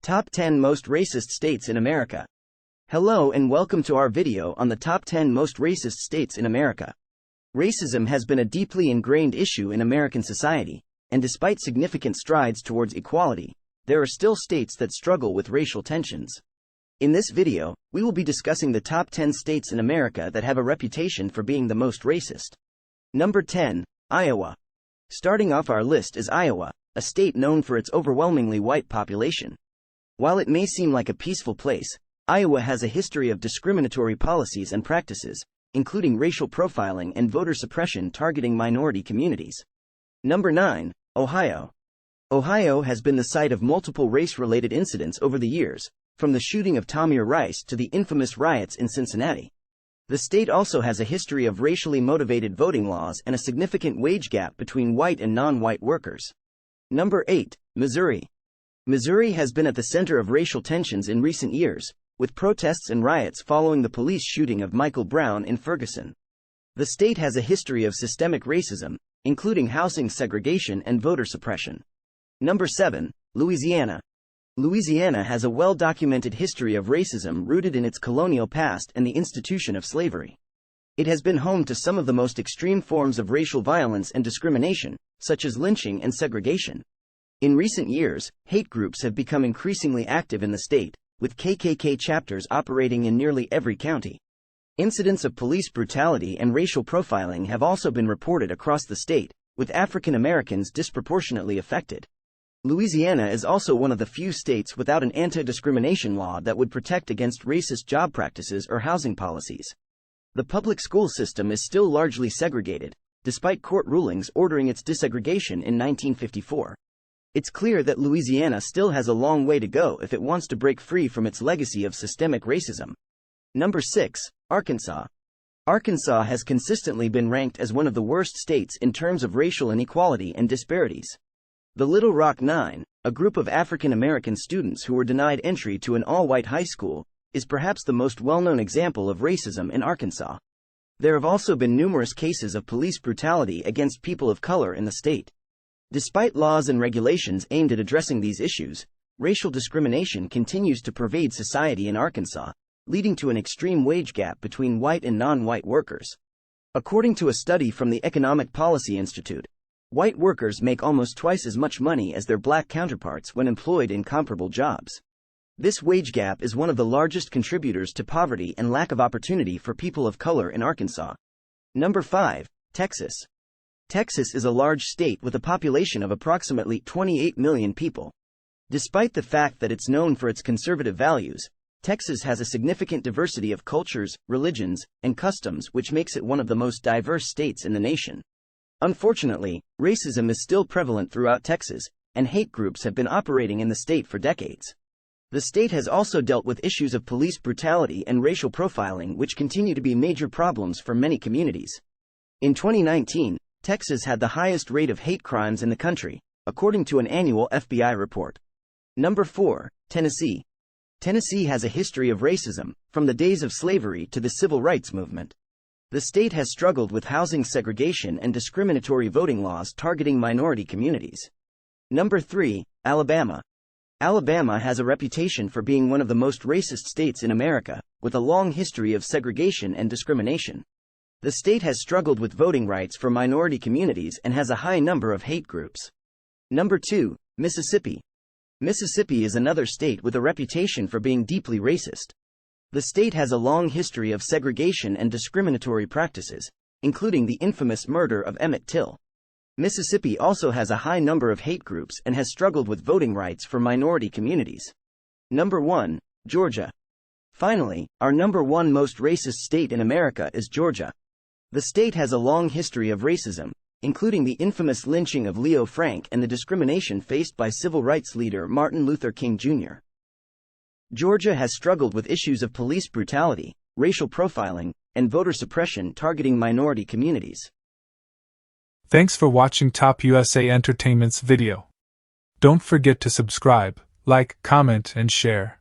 Top 10 Most Racist States in America. Hello and welcome to our video on the top 10 most racist states in America. Racism has been a deeply ingrained issue in American society, and despite significant strides towards equality, there are still states that struggle with racial tensions. In this video, we will be discussing the top 10 states in America that have a reputation for being the most racist. Number 10, Iowa. Starting off our list is Iowa, a state known for its overwhelmingly white population. While it may seem like a peaceful place, Iowa has a history of discriminatory policies and practices, including racial profiling and voter suppression targeting minority communities. Number 9, Ohio. Ohio has been the site of multiple race-related incidents over the years, from the shooting of Tamir Rice to the infamous riots in Cincinnati. The state also has a history of racially motivated voting laws and a significant wage gap between white and non-white workers. Number 8, Missouri. Missouri has been at the center of racial tensions in recent years, with protests and riots following the police shooting of Michael Brown in Ferguson. The state has a history of systemic racism, including housing segregation and voter suppression. Number 7, Louisiana. Louisiana has a well-documented history of racism rooted in its colonial past and the institution of slavery. It has been home to some of the most extreme forms of racial violence and discrimination, such as lynching and segregation. In recent years, hate groups have become increasingly active in the state, with KKK chapters operating in nearly every county. Incidents of police brutality and racial profiling have also been reported across the state, with African Americans disproportionately affected. Louisiana is also one of the few states without an anti-discrimination law that would protect against racist job practices or housing policies. The public school system is still largely segregated, despite court rulings ordering its desegregation in 1954. It's clear that Louisiana still has a long way to go if it wants to break free from its legacy of systemic racism. Number 6, Arkansas. Arkansas has consistently been ranked as one of the worst states in terms of racial inequality and disparities. The Little Rock Nine, a group of African American students who were denied entry to an all-white high school, is perhaps the most well-known example of racism in Arkansas. There have also been numerous cases of police brutality against people of color in the state. Despite laws and regulations aimed at addressing these issues, racial discrimination continues to pervade society in Arkansas, leading to an extreme wage gap between white and non-white workers. According to a study from the Economic Policy Institute, white workers make almost twice as much money as their black counterparts when employed in comparable jobs. This wage gap is one of the largest contributors to poverty and lack of opportunity for people of color in Arkansas. Number 5, Texas. Texas is a large state with a population of approximately 28 million people. Despite the fact that it's known for its conservative values, Texas has a significant diversity of cultures, religions, and customs, which makes it one of the most diverse states in the nation. Unfortunately, racism is still prevalent throughout Texas, and hate groups have been operating in the state for decades. The state has also dealt with issues of police brutality and racial profiling, which continue to be major problems for many communities. In 2019, Texas had the highest rate of hate crimes in the country, according to an annual FBI report. Number 4, Tennessee. Tennessee has a history of racism, from the days of slavery to the civil rights movement. The state has struggled with housing segregation and discriminatory voting laws targeting minority communities. Number 3, Alabama. Alabama has a reputation for being one of the most racist states in America, with a long history of segregation and discrimination. The state has struggled with voting rights for minority communities and has a high number of hate groups. Number 2, Mississippi. Mississippi is another state with a reputation for being deeply racist. The state has a long history of segregation and discriminatory practices, including the infamous murder of Emmett Till. Mississippi also has a high number of hate groups and has struggled with voting rights for minority communities. Number 1, Georgia. Finally, our number 1 most racist state in America is Georgia. The state has a long history of racism, including the infamous lynching of Leo Frank and the discrimination faced by civil rights leader Martin Luther King Jr. Georgia has struggled with issues of police brutality, racial profiling, and voter suppression targeting minority communities. Thanks for watching Top USA Entertainment's video. Don't forget to subscribe, like, comment, and share.